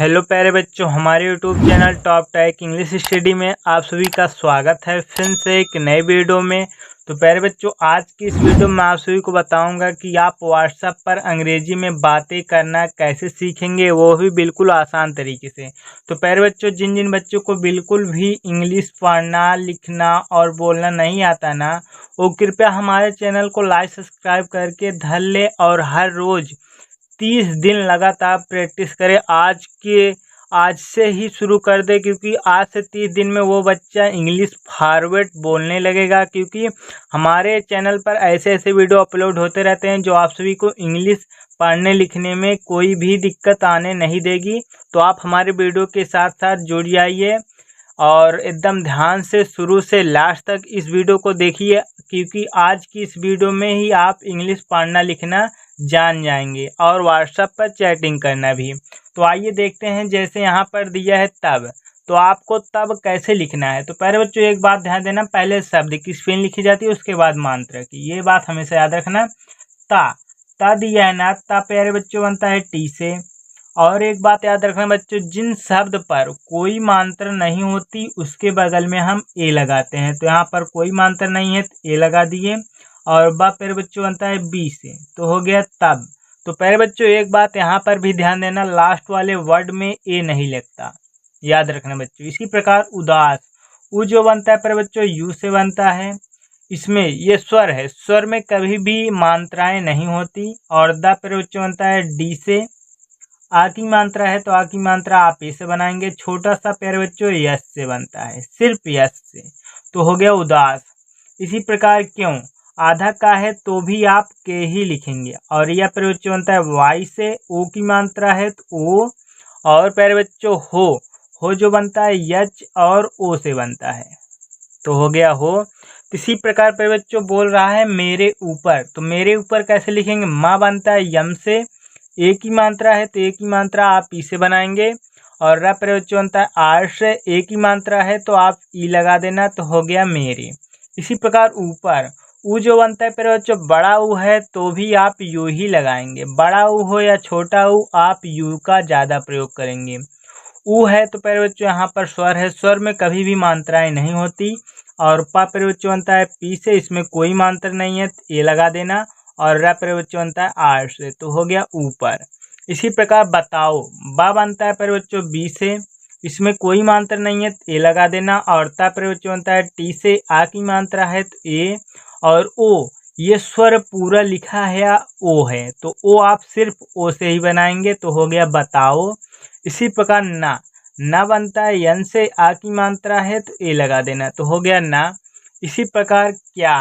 Hello प्यारे बच्चों, हमारे YouTube channel top tech English study में आप सभी का स्वागत है फिर से एक नए वीडियो में। तो प्यारे बच्चों, आज की इस वीडियो में आप सभी को बताऊंगा कि आप व्हाट्सएप पर अंग्रेजी में बातें करना कैसे सीखेंगे, वो भी बिल्कुल आसान तरीके से। तो प्यारे बच्चों, जिन जिन बच्चों को बिल्कुल भी इंग्लिश पढ़ना, लिखना और बोलना नहीं आता ना, वो कृपया हमारे चैनल को लाइक सब्सक्राइब करके धर ले और हर रोज़ 30 दिन लगातार प्रैक्टिस करें। आज से ही शुरू कर दे, क्योंकि आज से 30 दिन में वो बच्चा इंग्लिश फॉरवर्ड बोलने लगेगा। क्योंकि हमारे चैनल पर ऐसे ऐसे वीडियो अपलोड होते रहते हैं जो आप सभी को इंग्लिश पढ़ने लिखने में कोई भी दिक्कत आने नहीं देगी। तो आप हमारे वीडियो के साथ साथ जुड़ जाइए और एकदम ध्यान से शुरू से लास्ट तक इस वीडियो को देखिए, क्योंकि आज की इस वीडियो में ही आप इंग्लिश पढ़ना लिखना जान जाएंगे और व्हाट्सएप पर चैटिंग करना भी। तो आइए देखते हैं। जैसे यहाँ पर दिया है तब, तो आपको तब कैसे लिखना है। तो पहले बच्चों एक बात ध्यान देना, पहले शब्द की स्पेलिंग लिखी जाती है, उसके बाद मात्रा की, ये बात हमेशा याद रखना। ता दिया है ना, ता प्यारे बच्चों बनता है टी से। और एक बात याद रखना बच्चों, जिन शब्द पर कोई मात्रा नहीं होती उसके बगल में हम ए लगाते हैं। तो यहाँ पर कोई मात्रा नहीं है तो ए लगा दिए। और बा प्यारे बच्चों बनता है बी से, तो हो गया तब। तो प्यारे बच्चों एक बात यहाँ पर भी ध्यान देना, लास्ट वाले वर्ड में ए नहीं लगता, याद रखना बच्चों। इसी प्रकार उदास, उ जो बनता है प्यारे बच्चों यू से बनता है। इसमें ये स्वर है, स्वर में कभी भी मात्राएं नहीं होती। और द प्यारे बच्चों बनता है डी से। आ की मात्रा है तो आ की मात्रा आप ए से बनाएंगे। छोटा सा प्यारे बच्चों यस से बनता है, सिर्फ यस से, तो हो गया उदास। इसी प्रकार क्यों, आधा का है तो भी आप के ही लिखेंगे। और यह प्यारे बच्चों बनता है वाई से, ओ की मात्रा है तो ओ। और प्यारे बच्चों हो जो बनता है यच और ओ से बनता है, तो हो गया हो। इसी प्रकार प्यारे बच्चों बोल रहा है मेरे ऊपर, तो मेरे ऊपर कैसे लिखेंगे, माँ बनता है यम से। ए की मात्रा है तो ए की मात्रा आप ई से बनाएंगे। और र प्यारे बच्चों बनता है आर से, ए की मात्रा है तो आप ई लगा देना, तो हो गया मेरे। इसी प्रकार ऊपर, ऊ जो बनता है प्यारे बच्चों बड़ा ऊ है तो भी आप यू ही लगाएंगे। बड़ा ऊ हो या छोटा ऊ, आप यू का ज़्यादा प्रयोग करेंगे। ऊ है तो प्यारे बच्चों यहाँ पर स्वर है, स्वर में कभी भी मात्राएं नहीं होती। और पा प्यारे बच्चों बनता है पी से, इसमें कोई मात्रा नहीं है तो ए लगा देना। और र प्यारे बच्चों बनता है आर से, तो हो गया ऊपर। इसी प्रकार बताओ, बा बनता है प्यारे बच्चों बी से, इसमें कोई मात्रा नहीं है तो ए लगा देना। और ता प्यारे बच्चों बनता है टी से, आ की मात्रा है तो ए। और ओ, ये स्वर पूरा लिखा है या ओ है, तो ओ आप सिर्फ ओ से ही बनाएंगे, तो हो गया बताओ। इसी प्रकार ना बनता है यन से, आ की मात्रा है तो ए लगा देना, तो हो गया ना। इसी प्रकार क्या,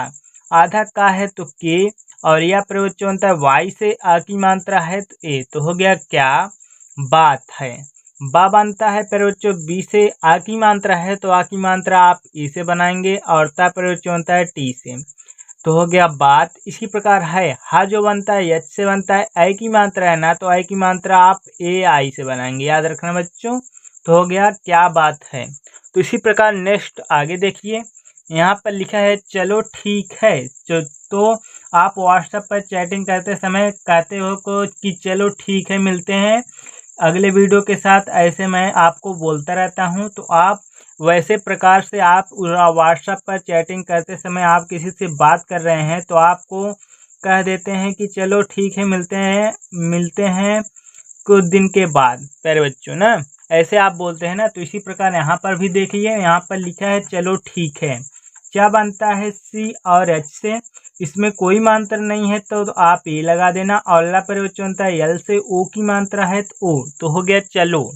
आधा का है तो के। और यह प्रवचन बनता है वाई से, आ की मात्रा है तो ए, तो हो गया क्या बात है। बा बनता है प्रवचन बी से, आ की मात्रा है तो आ की मात्रा आप ई से बनाएंगे। और ता प्रवचन बनता है टी से, तो हो गया बात। इसी प्रकार है, हा जो बनता है यच से बनता है, आई की मात्रा है ना, तो आई की मात्रा आप ए आई से बनाएंगे, याद रखना बच्चों। तो हो गया क्या बात है। तो इसी प्रकार नेक्स्ट आगे देखिए, यहाँ पर लिखा है चलो ठीक है। तो आप व्हाट्सएप पर चैटिंग करते समय कहते हो को कि चलो ठीक है, मिलते हैं अगले वीडियो के साथ। ऐसे मैं आपको बोलता रहता हूँ, तो आप वैसे प्रकार से आप व्हाट्सएप पर चैटिंग करते समय आप किसी से बात कर रहे हैं तो आपको कह देते हैं कि चलो ठीक है, मिलते हैं कुछ दिन के बाद, प्यारे बच्चों ना, ऐसे आप बोलते हैं ना। तो इसी प्रकार यहाँ पर भी देखिए, यहाँ पर लिखा है चलो ठीक है। क्या बनता है सी और एच से, इसमें कोई मात्रा नहीं है तो आप ए लगा देना। और ला पर बनता है यल से, ओ की मात्रा है तो ओ, तो हो गया चलो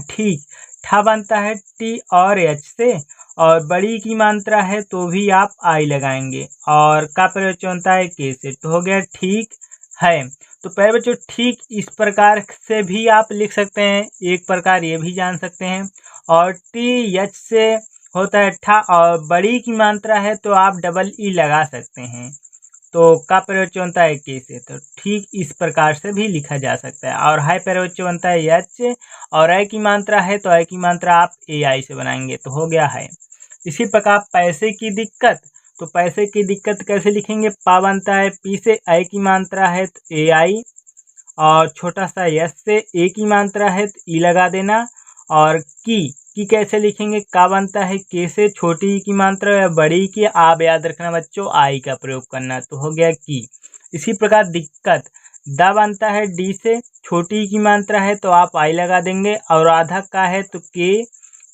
ठीक। ठा बनता है टी और एच से, और बड़ी की मात्रा है तो भी आप आई लगाएंगे। और का प्रयोग बनता है के से, तो हो गया ठीक है। तो पहले बच्चों ठीक इस प्रकार से भी आप लिख सकते हैं, एक प्रकार ये भी जान सकते हैं। और टी एच से होता है ठा, और बड़ी की मात्रा है तो आप डबल ई लगा सकते हैं। तो का प्रयोग बनता है के से, तो ठीक इस प्रकार से भी लिखा जा सकता है। और हाई प्रयोग बनता है एच, और आई की मात्रा है तो आई की मात्रा आप ए आई से बनाएंगे, तो हो गया है। इसी प्रकार पैसे की दिक्कत, तो पैसे की दिक्कत कैसे लिखेंगे, पा बनता है पी से, आई की मात्रा है तो ए आई। और छोटा सा यस से ए की मात्रा है तो ई लगा देना। और की कैसे लिखेंगे, का बनता है के से, छोटी ई की मात्रा या बड़ी ई की, आप याद रखना बच्चों आई का प्रयोग करना, तो हो गया की। इसी प्रकार दिक्कत, दा बनता है डी से, छोटी ई की मात्रा है तो आप आई लगा देंगे, और आधा का है तो के,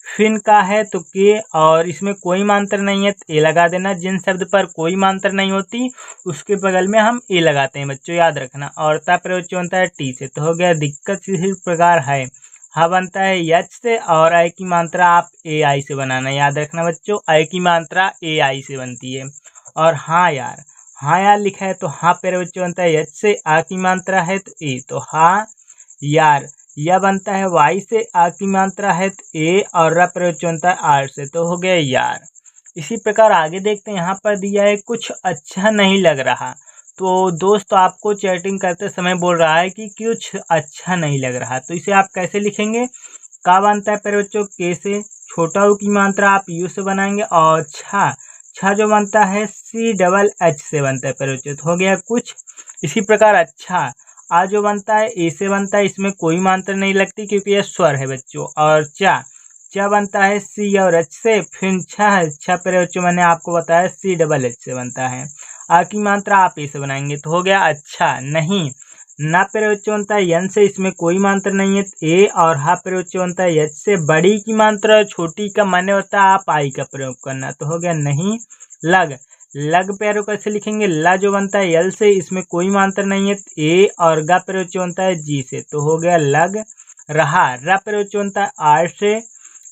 फिन का है तो के, और इसमें कोई मात्रा नहीं है तो ए लगा देना। जिन शब्द पर कोई मात्रा नहीं होती उसके बगल में हम ए लगाते हैं बच्चों, याद रखना। और ता प्रयोग बनता है टी से, तो हो गया दिक्कत। इसी प्रकार है, हा बनता है यच से, और आई की मात्रा आप ए आई से बनाना, याद रखना बच्चों, आई की मात्रा ए आई से बनती है। और हाँ यार, हाँ यार लिखा है तो हाँ प्रयोग बनता है यच से, आ की मात्रा है तो ए, तो हाँ यार। यह बनता है वाई से, आ की मात्रा है तो ए, और र प्रयोग बनता है आर से, तो हो गया यार। इसी प्रकार आगे देखते हैं, यहाँ पर दिया है कुछ अच्छा नहीं लग रहा। तो दोस्त आपको चैटिंग करते समय बोल रहा है कि कुछ अच्छा नहीं लग रहा, तो इसे आप कैसे लिखेंगे। का बनता है प्रयोग के से, छोटा ऊ की मात्रा आप यू से बनाएंगे, और छा जो बनता है सी डबल एच से बनता है प्रयोग, हो गया कुछ। इसी प्रकार अच्छा, आ जो बनता है ए से बनता है, इसमें कोई मात्रा नहीं लगती क्योंकि यह स्वर है बच्चों। और चा बनता है सी और एच से, फिर छा प्रयोग मैंने आपको बताया सी डबल एच से बनता है। आ की मात्रा आप ए से बनाएंगे, तो हो गया अच्छा नहीं। ना प्रयोग बनता है यन से, इसमें कोई मात्रा नहीं है ए, और हा प्रयोग बनता है एच से, बड़ी की मात्रा छोटी का माने होता है आप आई का प्रयोग करना, तो हो गया नहीं। लग प्रयोग कैसे लिखेंगे, ला जो बनता है यल से, इसमें कोई मात्रा नहीं है ए, और गा प्रयोग बनता है जी से, तो हो गया लग रहा। रा प्रयोग बनता है आर से,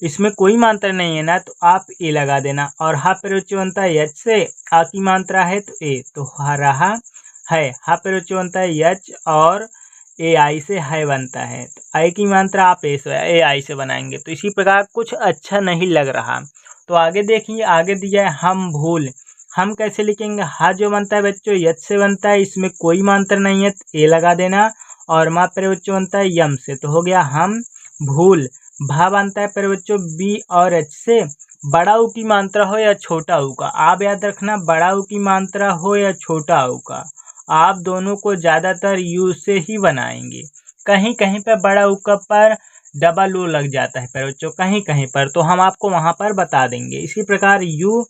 इसमें कोई मात्रा नहीं है ना तो आप ए लगा देना। और हा प्रयोग बनता है यच से, आ की मात्रा है तो ए, तो हा रहा है। हा प्रयोग बनता है यच, और ए आई से है बनता है, तो आई की मात्रा आप ए आई से बनाएंगे। तो इसी प्रकार कुछ अच्छा नहीं लग रहा। तो आगे देखिए, आगे दिया है हम भूल। हम कैसे लिखेंगे, हा जो बनता है बच्चों यच से बनता है, इसमें कोई मात्रा नहीं है तो ए लगा देना। और मा प्रयोग बनता है यम से, तो हो गया हम भूल। भा बनता है प्रयोग बी और एच से, बड़ा ऊ की मात्रा हो या छोटा ऊ का, आप याद रखना बड़ा ऊ की मात्रा हो या छोटा ऊ का, आप दोनों को ज़्यादातर यू से ही बनाएंगे। कहीं कहीं पर बड़ा ऊ का पर डबल ओ लग जाता है प्रयोग, कहीं कहीं पर, तो हम आपको वहाँ पर बता देंगे। इसी प्रकार यू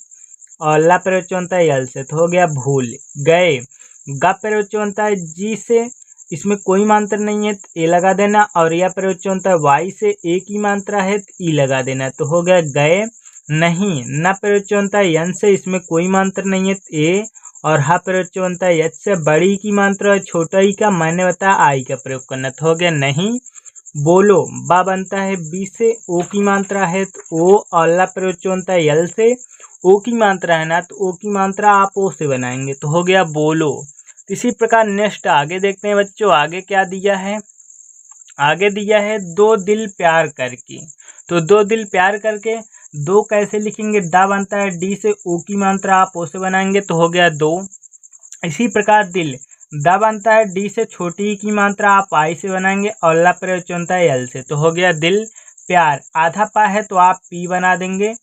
और ला प्रयोग बनता है यल से, तो हो गया भूल गए। गा प्रयोग बनता है जी से, इसमें कोई मात्रा नहीं है तो ए लगा देना। और यह प्रयोग बनता है वाई से, ए की मात्रा है तो ई लगा देना, तो हो गया गए नहीं। ना प्रयोग बनता है यन से, इसमें कोई मात्रा नहीं है तो ए, और हा प्रयोग बनता है यच से, बड़ी की मात्रा और छोटा ई का माने बताया आई का प्रयोग करना, तो हो गया नहीं बोलो। बा बनता है बी से, ओ की मात्रा है तो ओ, और ला प्रयोग बनता है यल से, ओ की मात्रा है ना तो ओ की मात्रा आप ओ से बनाएंगे, तो हो गया बोलो। इसी प्रकार नेक्स्ट आगे देखते हैं बच्चों, आगे क्या दिया है। आगे दिया है दो दिल प्यार करके। तो दो दिल प्यार करके, दो कैसे लिखेंगे, दा बनता है डी से, ओ की मात्रा आप ओ से बनाएंगे, तो हो गया दो। इसी प्रकार दिल, दा बनता है डी से, छोटी की मात्रा आप आई से बनाएंगे, और ला प्रयोग बनता है एल से, तो हो गया दिल प्यार। आधा पा है तो आप पी बना देंगे,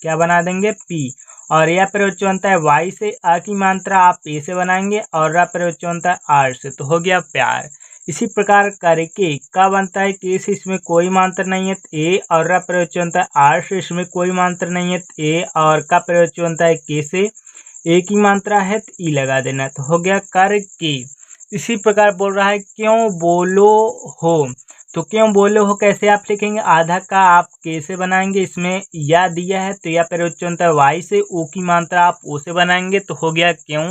क्या बना देंगे पी। और यह प्रयोग बनता है वाई से, आ की मात्रा आप ए से बनाएंगे, और रा प्रयोग बनता है आर से, तो हो गया प्यार। इसी प्रकार करके, का बनता है के से, इसमें कोई मात्रा नहीं है तो ए, और रा प्रयोग बनता है आर से, इसमें कोई मात्रा नहीं है तो ए, और का प्रयोग बनता है के से, ए की मात्रा है तो ई लगा देना, तो हो गया करके। इसी प्रकार बोल रहा है क्यों बोलो हो। तो क्यों बोले हो कैसे आप लिखेंगे, आधा का आप कैसे बनाएंगे, इसमें या दिया है तो या प्रयोग बनता है वाई से, ओ की मात्रा आप ओ से बनाएंगे, तो हो गया क्यों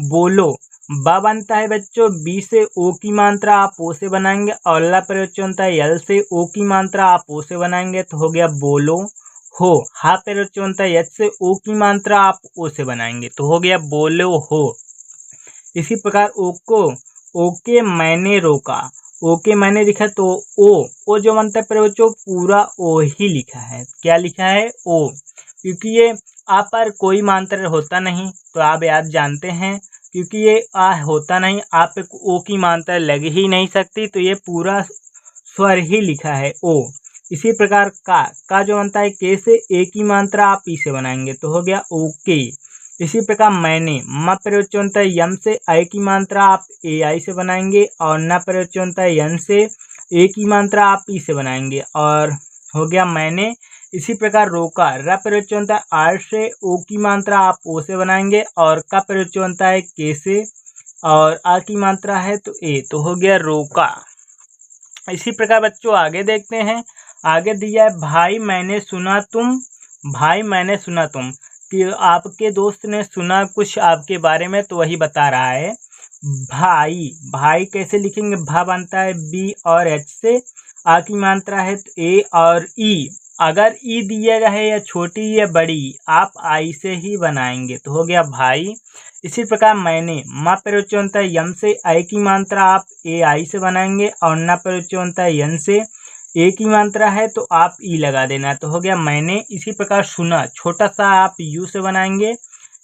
बोलो। बा बनता है बच्चों बी से, ओ की मात्रा आप ओ से बनाएंगे, और ला प्रयोग बनता है यल से, ओ की मात्रा आप ओ से बनाएंगे, तो हो गया बोलो हो। हा प्रयोग बनता है यच से, ओ की मात्रा आप ओ से बनाएंगे, तो हो गया बोलो हो। इसी प्रकार ओके मैंने रोका। ओके मैंने लिखा तो ओ जो बनता है प्रयोग पूरा ओ ही लिखा है, क्या लिखा है ओ, क्योंकि ये आ पर कोई मात्रा होता नहीं, तो आप याद जानते हैं, क्योंकि ये आ होता नहीं, आप ओ की मात्रा लग ही नहीं सकती, तो ये पूरा स्वर ही लिखा है ओ। इसी प्रकार का जो बनता है के से, ए की मात्रा आप ई से बनाएंगे, तो हो गया ओके। इसी प्रकार मैंने, म प्रयोग होता है यम से अय की मात्रा आप ए आई से बनाएंगे और न प्रयोग होता है यन से ए की मात्रा आप ई से बनाएंगे और हो गया मैंने। इसी प्रकार रोका, र प्रयोग होता है आर से ओ की मात्रा आप ओ से बनाएंगे और का प्रयोग होता है के से और आ की मात्रा है तो ए, तो हो गया रोका। इसी प्रकार बच्चों आगे देखते हैं। आगे दिया है भाई मैंने सुना तुम, भाई मैंने सुना तुम कि आपके दोस्त ने सुना कुछ आपके बारे में तो वही बता रहा है। भाई, भाई कैसे लिखेंगे, भा बनता है बी और एच से, आ की मात्रा है तो ए और ई। अगर ई दिया गया है या छोटी या बड़ी आप आई से ही बनाएंगे तो हो गया भाई। इसी प्रकार मैंने, म प्रयोग होता है यम से आई की मात्रा आप ए आई से बनाएंगे और न प्रयोग होता है यन से ए की मात्रा है तो आप ई लगा देना तो हो गया मैंने। इसी प्रकार सुना, छोटा सा आप यू से बनाएंगे,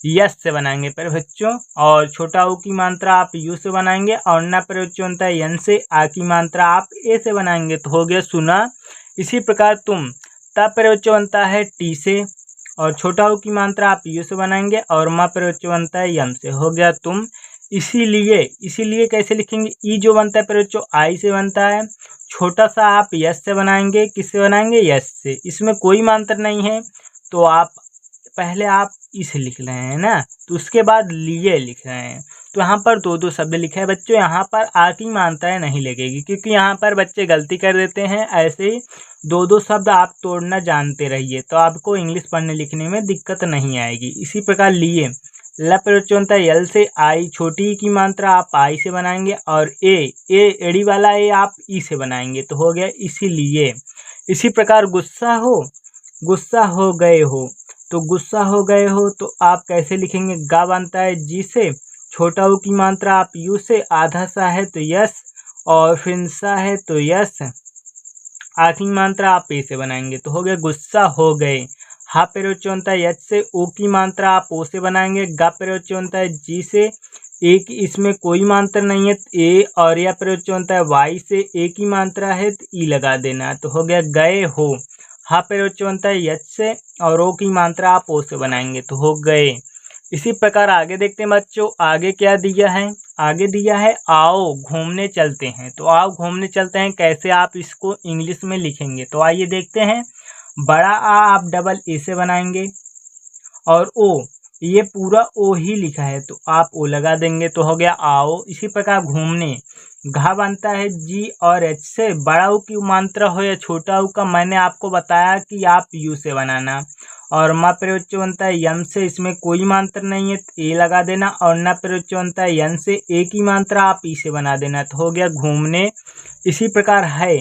यस से बनाएंगे पर बच्चों, और छोटा ऊ की मात्रा आप यू से बनाएंगे और न प्रयोग होता है यन से आ की मात्रा आप ए से बनाएंगे तो हो गया सुना। इसी प्रकार तुम, ता प्रयोग बनता है टी से और छोटा ऊ की मात्रा आप यू से बनाएंगे और म प्रयोग बनता है यम से, हो गया तुम। इसीलिए, इसीलिए कैसे लिखेंगे, ई जो बनता है प्रयोग आई से बनता है, छोटा सा आप यस से बनाएंगे, किससे बनाएंगे यस से, इसमें कोई मात्रा नहीं है तो आप पहले आप इसे लिख रहे हैं ना, तो उसके बाद लिए लिख रहे हैं तो यहाँ पर दो दो शब्द लिखा है बच्चों। यहाँ पर आ की मात्राएं नहीं लगेगी क्योंकि यहाँ पर बच्चे गलती कर देते हैं। ऐसे ही दो दो शब्द आप तोड़ना जानते रहिए तो आपको इंग्लिश पढ़ने लिखने में दिक्कत नहीं आएगी। इसी प्रकार लिए, ल प्रयोग होता है यल से आई, छोटी की मात्रा आप आई से बनाएंगे और ए एड़ी वाला ए आप ई से बनाएंगे तो हो गया इसीलिए। इसी प्रकार गुस्सा हो, गुस्सा हो गए हो, तो गुस्सा हो गए हो तो आप कैसे लिखेंगे, गा बनता है जी से, छोटा ऊ की मात्रा आप यू से, आधा सा है तो यस और फिर सा है तो यस, आ की मात्रा आप ए से बनाएंगे तो हो गया गुस्सा हो गए। हा प्रयोग होता है एच से, ओ की मात्रा आप ओ से बनाएंगे, गा प्रयोग होता है जी से, ए की इसमें कोई मात्रा नहीं है ए, और या प्रयोग होता है वाई से, ए की मात्रा है तो ई लगा देना तो हो गया गए हो। हा प्रयोग बनता है यच से और ओ की मात्रा आप ओ से बनाएंगे तो हो गए। इसी प्रकार आगे देखते हैं बच्चों, आगे क्या दिया है, आगे दिया है आओ घूमने चलते हैं। तो आओ घूमने चलते हैं कैसे आप इसको इंग्लिश में लिखेंगे तो आइए देखते हैं। बड़ा आ आप डबल ए से बनाएंगे और ओ, ये पूरा ओ ही लिखा है तो आप ओ लगा देंगे तो हो गया आओ। इसी प्रकार घूमने, घा बनता है जी और एच से, बड़ा ऊ की मात्रा हो या छोटा ऊ का मैंने आपको बताया कि आप यू से बनाना, और म प्रयोग बनता है यम से, इसमें कोई मात्रा नहीं है तो ए लगा देना, और न प्रयोग बनता है यन से, ए की मात्रा आप ई से बना देना तो हो गया घूमने। इसी प्रकार है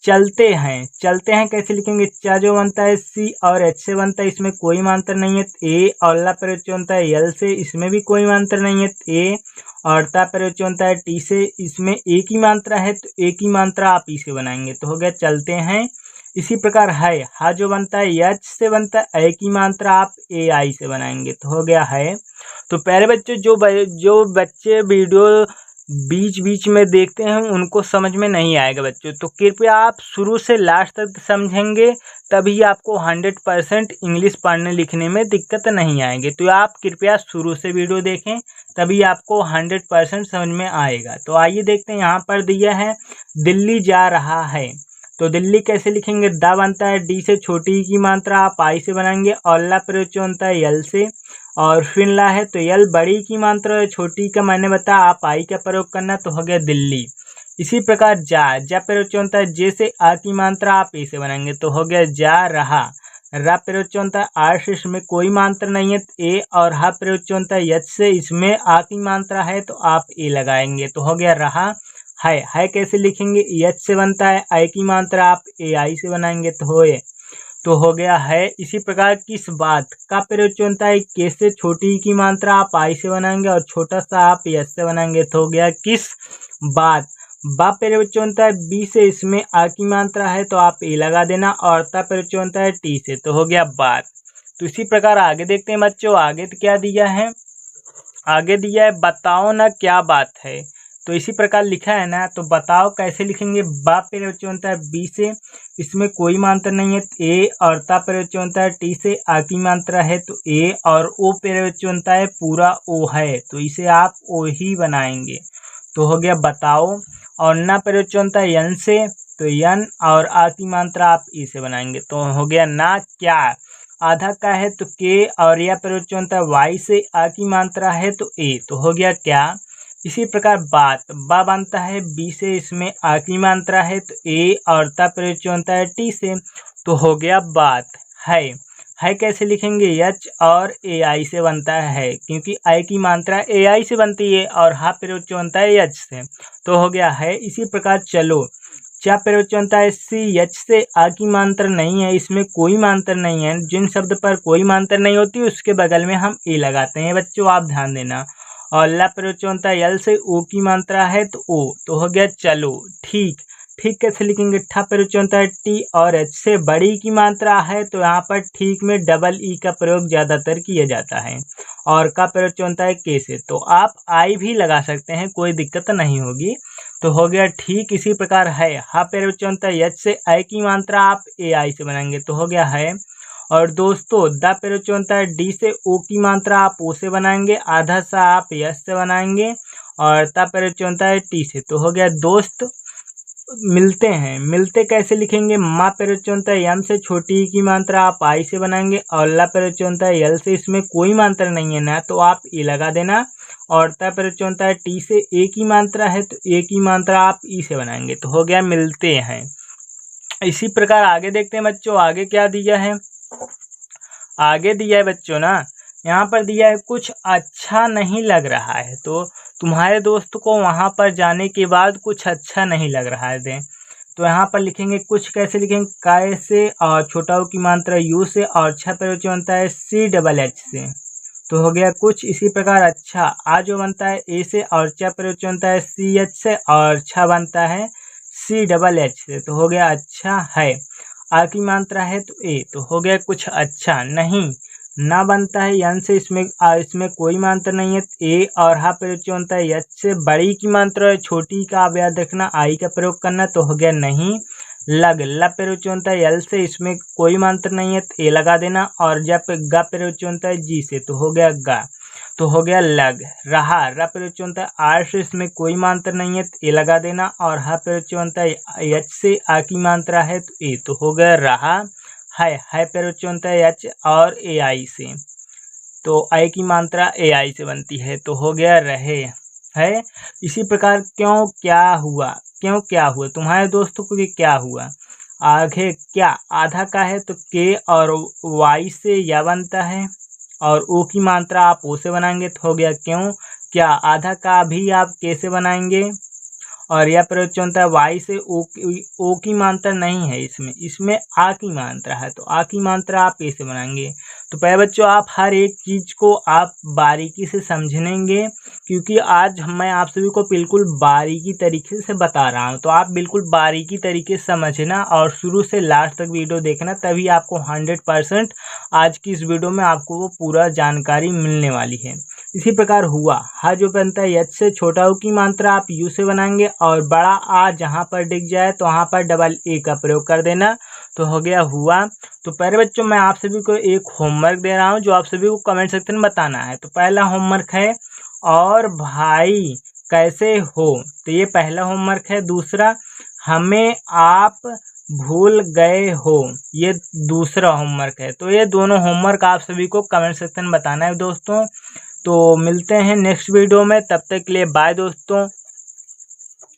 चलते हैं, चलते हैं कैसे लिखेंगे, चा जो बनता है सी और एच से बनता है, इसमें कोई मात्रा नहीं है ए, और ला प्रयोग बनता है यल से, इसमें भी कोई मात्रा नहीं है ए, और ता प्रयोग बनता है टी से, इसमें ए की मात्रा है तो ए की मात्रा आप ई से बनाएंगे तो हो गया चलते हैं। इसी प्रकार है, हा जो बनता है यच से बनता है, ए की मात्रा आप ए आई से बनाएंगे तो हो गया है। तो प्यारे बच्चों, जो बच्चे वीडियो बीच बीच में देखते हैं उनको समझ में नहीं आएगा बच्चों, तो कृपया आप शुरू से लास्ट तक समझेंगे तभी आपको 100% इंग्लिश पढ़ने लिखने में दिक्कत नहीं आएगी। तो आप कृपया शुरू से वीडियो देखें तभी आपको 100% समझ में आएगा। तो आइए देखते हैं, यहाँ पर दिया है दिल्ली जा रहा है, तो दिल्ली कैसे लिखेंगे, दा बनता है डी से, छोटी की मात्रा आप आई से बनाएंगे, और ला प्रयोग बनता है यल से, और फिर ला है तो यल, बड़ी की मात्रा है, छोटी का मैंने बताया आप आई का प्रयोग करना तो हो गया दिल्ली। इसी प्रकार जा प्रयोग बनता है जे से, आ की मात्रा आप ए से बनाएंगे तो हो गया जा रहा। रा प्रयोग बनता है आर से, इसमें कोई मात्रा नहीं है ए, और हा प्रयोग बनता है यच से, इसमें आ की मात्रा है तो आप ए लगाएंगे तो हो गया रहा। है कैसे लिखेंगे, यच से बनता है, आई की मात्रा आप ए आई से बनाएंगे तो होए तो हो गया है। इसी प्रकार किस बात का प्रयोग बनता है, के से, छोटी की मात्रा आप आई से बनाएंगे और छोटा सा आप यस से बनाएंगे तो हो गया किस बात। बा प्रयोग बनता है बी से, इसमें आ की मात्रा है तो आप ए लगा देना, और ता प्रयोग बनता है टी से तो हो गया बात। तो इसी प्रकार आगे देखते हैं बच्चों, आगे तो क्या दिया है, आगे दिया है बताओ ना क्या बात है। तो इसी प्रकार लिखा है ना, तो बताओ कैसे लिखेंगे, बा प्रयोग बनता है बी से, इसमें कोई मात्रा नहीं है। ए और ता प्रयोग बनता है टी से, आ की मात्रा है तो ए, और ओ प्रयोग बनता है पूरा ओ है, तो इसे आप ओ ही बनाएंगे। तो हो गया बताओ। और ना प्रयोग बनता है यन से, तो यन, और आ की मात्रा आप ई से बनाएंगे। तो हो गया ना क्या, आधा का है तो के, और यह प्रयोग बनता है वाई से, आ की मात्रा है तो ए, तो हो गया क्या। इसी प्रकार बात, बा बनता है बी से, इसमें आ की मात्रा है तो ए, और ता प्रयोग बनता है टी से, तो हो गया बात। है कैसे लिखेंगे, एच और ए आई से बनता है, क्योंकि आई की मात्रा ए आई से बनती है और हा प्रयोग बनता है एच से, तो हो गया है। इसी प्रकार चलो, चा प्रयोग बनता है सी एच से, आ की मात्रा नहीं है, इसमें कोई मात्रा नहीं है। जिन शब्द पर कोई मात्रा नहीं होती उसके बगल में हम ए लगाते हैं बच्चों, आप ध्यान देना। और ला प्रयोग बनता है यल से, ओ की मात्रा है तो ओ, तो हो गया चलो। ठीक कैसे लिखेंगे, ठा प्रयोग बनता है टी, और एच से बड़ी की मात्रा है तो यहाँ पर ठीक में डबल ई का प्रयोग ज़्यादातर किया जाता है। और का प्रयोग बनता है के से, तो आप आई भी लगा सकते हैं, कोई दिक्कत नहीं होगी। तो हो गया ठीक। इसी प्रकार है, हा प्रयोग बनता है एच से, आई की मात्रा आप ए आई से बनाएंगे, तो हो गया है। और दोस्तों दा प्रयोग बनता है डी से, ओ की मात्रा आप ओ से बनाएंगे, आधा सा आप यस से बनाएंगे, और ता प्रयोग बनता है टी से, तो हो गया दोस्त। मिलते कैसे लिखेंगे, मा प्रयोग बनता है यम से, छोटी ई की मात्रा आप आई से बनाएंगे, और ला प्रयोग बनता है यल से, इसमें कोई मात्रा नहीं है ना, तो आप ए लगा देना। और ता प्रयोग बनता है टी से, ए की मात्रा है तो ए की मात्रा आप ई से बनाएंगे, तो हो गया मिलते हैं। इसी प्रकार आगे देखते हैं बच्चों, आगे क्या दिया है। आगे दिया है बच्चों ना, यहाँ पर दिया है कुछ अच्छा नहीं लग रहा है, तो तुम्हारे दोस्त को वहाँ पर जाने के बाद कुछ अच्छा नहीं लग रहा है तो यहाँ पर लिखेंगे कुछ कैसे लिखेंगे, काय से, और छोटा ओ की मात्रा यू से, और छा प्रयोग बनता है सी डबल एच से, तो हो गया कुछ। इसी प्रकार अच्छा, आ जो बनता है ए से, और चा प्रयोग बनता है सी एच से, और छा बनता है सी डबल एच से, तो हो गया अच्छा है। आ की मात्रा है तो ए, तो हो गया कुछ अच्छा। नहीं, ना बनता है यन से, इसमें कोई मात्रा नहीं है, ए, और हा प्रयोग बनता है एच से, बड़ी की मात्रा है, छोटी का आप याद रखना, आई का प्रयोग करना, तो हो गया नहीं। लग, ला प्रयोग बनता है यल से, इसमें कोई मात्रा नहीं है तो ए लगा देना, और जब गा प्रयोग बनता है जी से, तो हो गया गा, तो हो गया लग। रहा, रा प्रयोग बनता है आर से, इसमें कोई मात्रा नहीं है तो ए लगा देना, और हा प्रयोग बनता है एच से, आ की मात्रा है तो ए, तो हो गया रहा। है प्रयोग बनता है एच और ए आई से, तो आई की मात्रा ए आई से बनती है, तो हो गया रहे। है इसी प्रकार क्यों क्या हुआ तुम्हारे दोस्तों को, क्या हुआ। आगे क्या, आधा का है तो के और वाई से या बनता है, और ओ की मात्रा आप ओ से बनाएंगे, तो हो गया क्यों क्या। आधा का भी आप के से बनाएंगे, और यह प्रयोग बनता है वाई से, ओ की मात्रा नहीं है, इसमें आ की मात्रा है, तो आ की मात्रा आप ए से बनाएंगे। तो पहले बच्चों आप हर एक चीज़ को आप बारीकी से समझेंगे, क्योंकि आज मैं आप सभी को बिल्कुल बारीकी तरीके से बता रहा हूँ, तो आप बिल्कुल बारीकी तरीके से समझना और शुरू से लास्ट तक वीडियो देखना, तभी आपको 100% आज की इस वीडियो में आपको वो पूरा जानकारी मिलने वाली है। इसी प्रकार हुआ, हा जो बनता है एच से, छोटा ओ की मात्रा आप यू से बनाएंगे, और बड़ा आ जहाँ पर दिख जाए तो वहाँ पर डबल ए का प्रयोग कर देना, तो हो गया हुआ। तो पहले बच्चों मैं आप सभी को एक होमवर्क दे रहा हूँ, जो आप सभी को कमेंट सेक्शन में बताना है। तो पहला होमवर्क है, और भाई कैसे हो, तो ये पहला होमवर्क है। दूसरा, हमें आप भूल गए हो, ये दूसरा होमवर्क है। तो ये दोनों होमवर्क आप सभी को कमेंट सेक्शन में बताना है दोस्तों। तो मिलते हैं नेक्स्ट वीडियो में, तब तक के लिए बाय दोस्तों।